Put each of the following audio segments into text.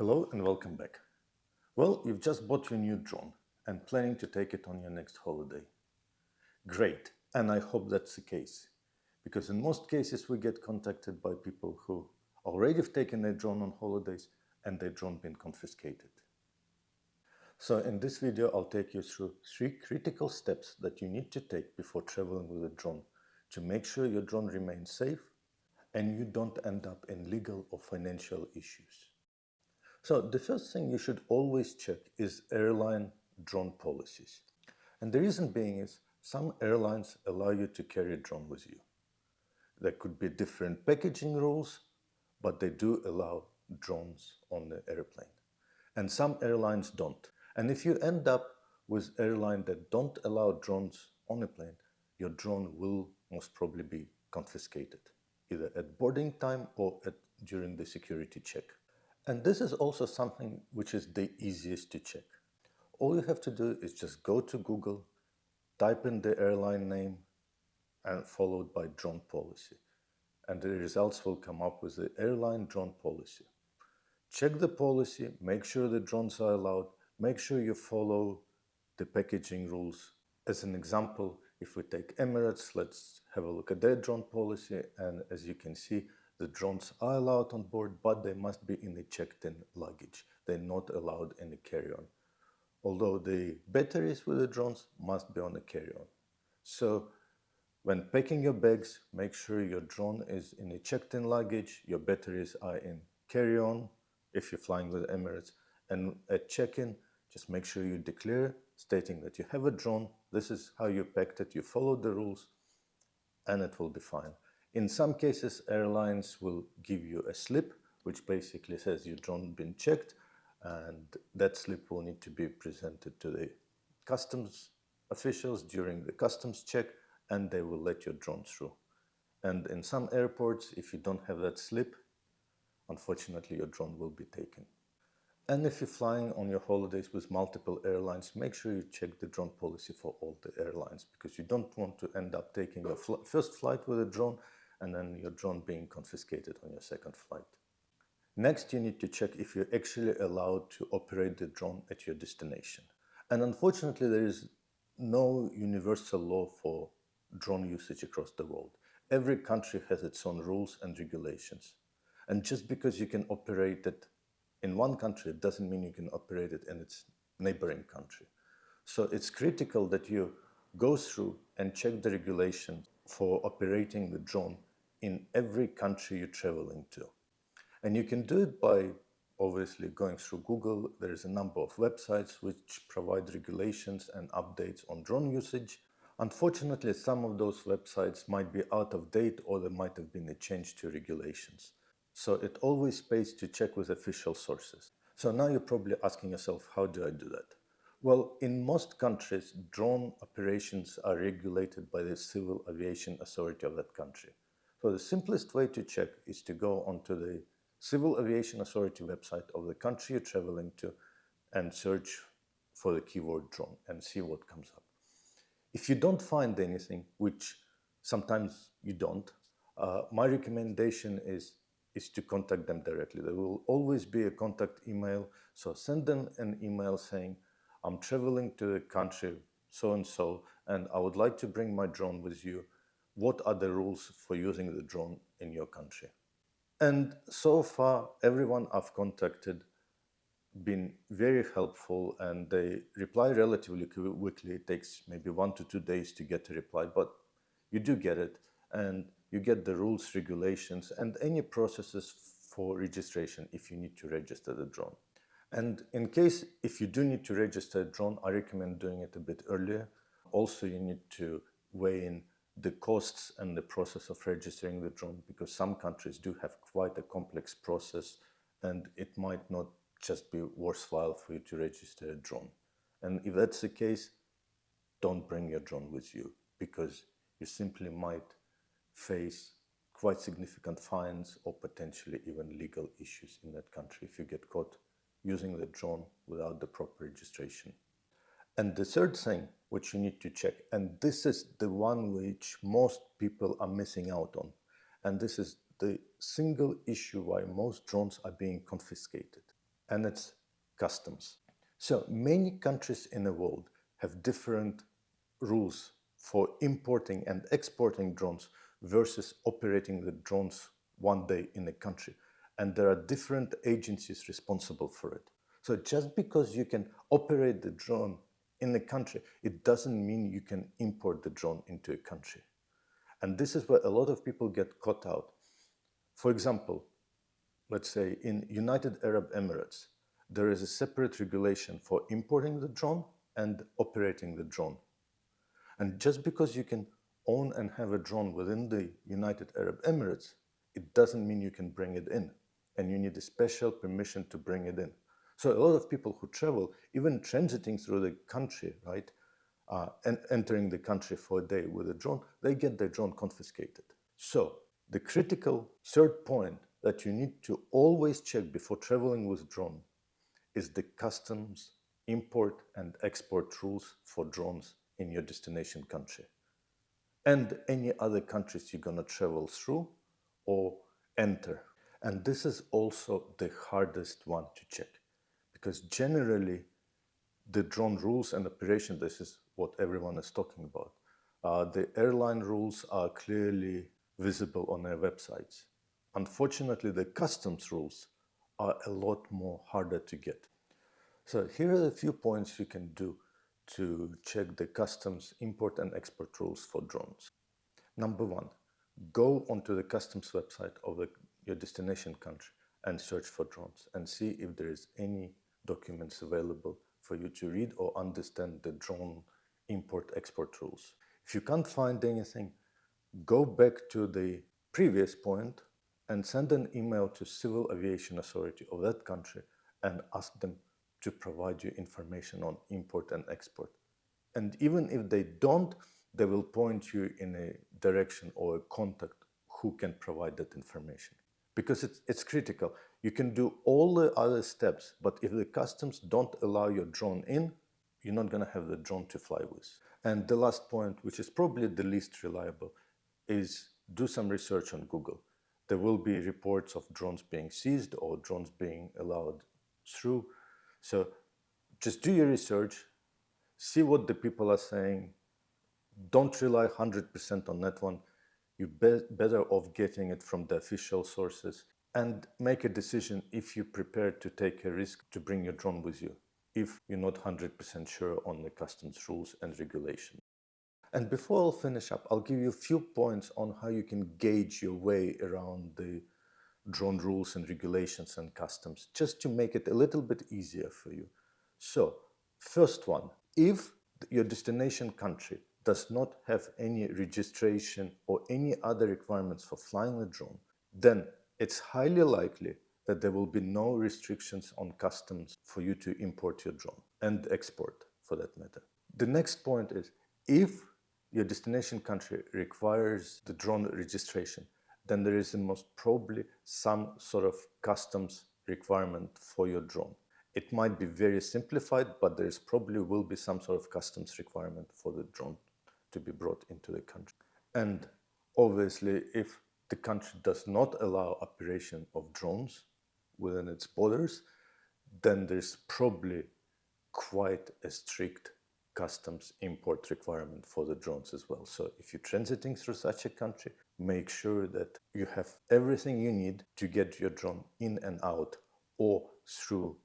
Hello and welcome back. Well, you've just bought your new drone and planning to take it on your next holiday. Great, and I hope that's the case, because in most cases we get contacted by people who already have taken their drone on holidays and their drone been confiscated. So in this video, I'll take you through 3 critical steps that you need to take before traveling with a drone to make sure your drone remains safe and you don't end up in legal or financial issues. So the first thing you should always check is airline drone policies. And the reason being is some airlines allow you to carry a drone with you. There could be different packaging rules, but they do allow drones on the airplane. And some airlines don't. And if you end up with airlines that don't allow drones on a plane, your drone will most probably be confiscated, either at boarding time or during the security check. And this is also something which is the easiest to check. All you have to do is just go to Google, type in the airline name, and followed by drone policy. And the results will come up with the airline drone policy. Check the policy, make sure the drones are allowed, make sure you follow the packaging rules. As an example, if we take Emirates, let's have a look at their drone policy. And as you can see, the drones are allowed on board, but they must be in the checked-in luggage. They're not allowed in the carry-on. Although the batteries with the drones must be on the carry-on. So when packing your bags, make sure your drone is in the checked-in luggage, your batteries are in carry-on if you're flying with Emirates. And at check-in, just make sure you declare, stating that you have a drone, this is how you packed it, you followed the rules, and it will be fine. In some cases, airlines will give you a slip, which basically says your drone been checked, and that slip will need to be presented to the customs officials during the customs check, and they will let your drone through. And in some airports, if you don't have that slip, unfortunately, your drone will be taken. And if you're flying on your holidays with multiple airlines, make sure you check the drone policy for all the airlines, because you don't want to end up taking your first flight with a drone and then your drone being confiscated on your second flight. Next, you need to check if you're actually allowed to operate the drone at your destination. And unfortunately, there is no universal law for drone usage across the world. Every country has its own rules and regulations. And just because you can operate it in one country, it doesn't mean you can operate it in its neighboring country. So it's critical that you go through and check the regulations for operating the drone in every country you're traveling to. And you can do it by obviously going through Google. There is a number of websites which provide regulations and updates on drone usage. Unfortunately, some of those websites might be out of date, or there might have been a change to regulations. So it always pays to check with official sources. So now you're probably asking yourself, how do I do that? Well, in most countries, drone operations are regulated by the Civil Aviation Authority of that country. So the simplest way to check is to go onto the Civil Aviation Authority website of the country you're traveling to and search for the keyword drone and see what comes up. If you don't find anything, which sometimes you don't, my recommendation is to contact them directly. There will always be a contact email, so send them an email saying, I'm traveling to the country so-and-so, and I would like to bring my drone with you. What are the rules for using the drone in your country? And so far, everyone I've contacted been very helpful, and they reply relatively quickly. It takes maybe 1 to 2 days to get a reply, but you do get it, and you get the rules, regulations, and any processes for registration if you need to register the drone. And in case if you do need to register a drone, I recommend doing it a bit earlier. Also, you need to weigh in the costs and the process of registering the drone, because some countries do have quite a complex process, and it might not just be worthwhile for you to register a drone. And if that's the case, don't bring your drone with you, because you simply might face quite significant fines or potentially even legal issues in that country if you get caught using the drone without the proper registration. And the third thing which you need to check, and this is the one which most people are missing out on, and this is the single issue why most drones are being confiscated. and it's customs. So many countries in the world have different rules for importing and exporting drones versus operating the drones one day in a country. And there are different agencies responsible for it. So just because you can operate the drone in a country, it doesn't mean you can import the drone into a country. And this is where a lot of people get caught out. For example, let's say in United Arab Emirates, there is a separate regulation for importing the drone and operating the drone. And just because you can own and have a drone within the United Arab Emirates, it doesn't mean you can bring it in. And you need a special permission to bring it in. So a lot of people who travel, even transiting through the country, right, and entering the country for a day with a drone, they get their drone confiscated. So the critical third point that you need to always check before traveling with drone is the customs import and export rules for drones in your destination country and any other countries you're going to travel through or enter. And this is also the hardest one to check, because generally the drone rules and operation, this is what everyone is talking about. The airline rules are clearly visible on their websites. Unfortunately, the customs rules are a lot more harder to get. So here are a few points you can do to check the customs import and export rules for drones. Number one, go onto the customs website of your destination country and search for drones and see if there is any documents available for you to read or understand the drone import-export rules. If you can't find anything, go back to the previous point and send an email to Civil Aviation Authority of that country and ask them to provide you information on import and export. And even if they don't, they will point you in a direction or a contact who can provide that information. Because it's critical. You can do all the other steps, but if the customs don't allow your drone in, you're not going to have the drone to fly with. And the last point, which is probably the least reliable, is do some research on Google. There will be reports of drones being seized or drones being allowed through. So just do your research, see what the people are saying. Don't rely 100% on that one. You're better off getting it from the official sources, and make a decision if you're prepared to take a risk to bring your drone with you, if you're not 100% sure on the customs rules and regulations. And before I'll finish up, I'll give you a few points on how you can gauge your way around the drone rules and regulations and customs, just to make it a little bit easier for you. So, first one, if your destination country does not have any registration or any other requirements for flying the drone, then it's highly likely that there will be no restrictions on customs for you to import your drone and export for that matter. The next point is, if your destination country requires the drone registration, then there is most probably some sort of customs requirement for your drone. It might be very simplified, but there is probably will be some sort of customs requirement for the drone to be brought into the country. And obviously, if the country does not allow operation of drones within its borders, then there's probably quite a strict customs import requirement for the drones as well. So if you're transiting through such a country, make sure that you have everything you need to get your drone in and out or through,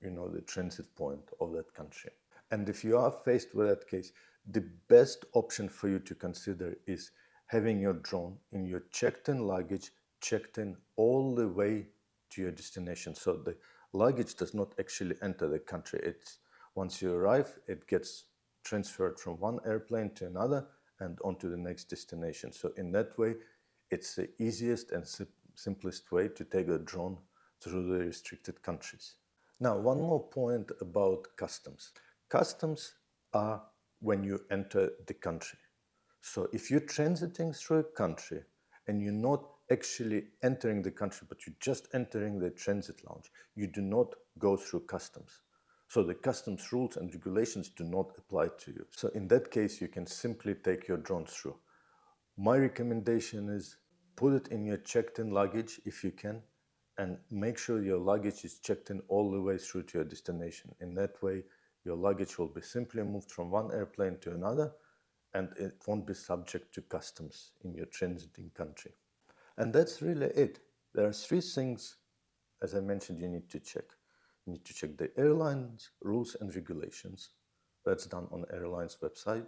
the transit point of that country. And if you are faced with that case, the best option for you to consider is having your drone in your checked-in luggage, checked in all the way to your destination. So the luggage does not actually enter the country. It's once you arrive, it gets transferred from one airplane to another and onto the next destination. So in that way, it's the easiest and simplest way to take a drone through the restricted countries. Now, one more point about customs. Customs are when you enter the country. So if you're transiting through a country and you're not actually entering the country, but you're just entering the transit lounge, you do not go through customs. So the customs rules and regulations do not apply to you. So in that case, you can simply take your drone through. My recommendation is put it in your checked-in luggage if you can, And make sure your luggage is checked in all the way through to your destination. In that way, your luggage will be simply moved from one airplane to another, and it won't be subject to customs in your transiting country. And that's really it. There are three things, as I mentioned, you need to check. You need to check the airline's rules and regulations. That's done on airline's website.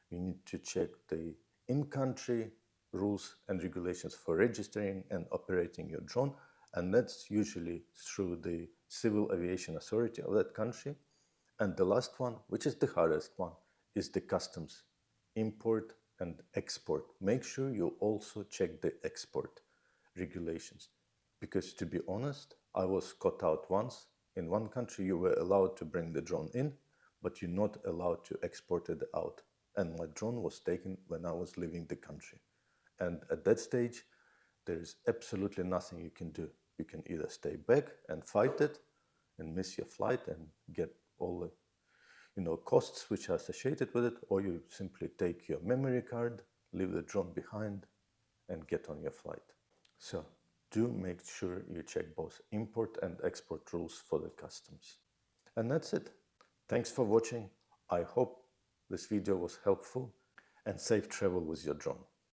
You need to check the in-country rules and regulations for registering and operating your drone, and that's usually through the Civil Aviation Authority of that country. And the last one, which is the hardest one, is the customs, import and export. Make sure you also check the export regulations, because to be honest, I was caught out once. In one country you were allowed to bring the drone in, but you're not allowed to export it out. And my drone was taken when I was leaving the country. And at that stage, there is absolutely nothing you can do. You can either stay back and fight it and miss your flight and get all the costs which are associated with it, or you simply take your memory card, leave the drone behind, and get on your flight. So do make sure you check both import and export rules for the customs. And that's it. Thanks for watching. I hope this video was helpful, and safe travel with your drone.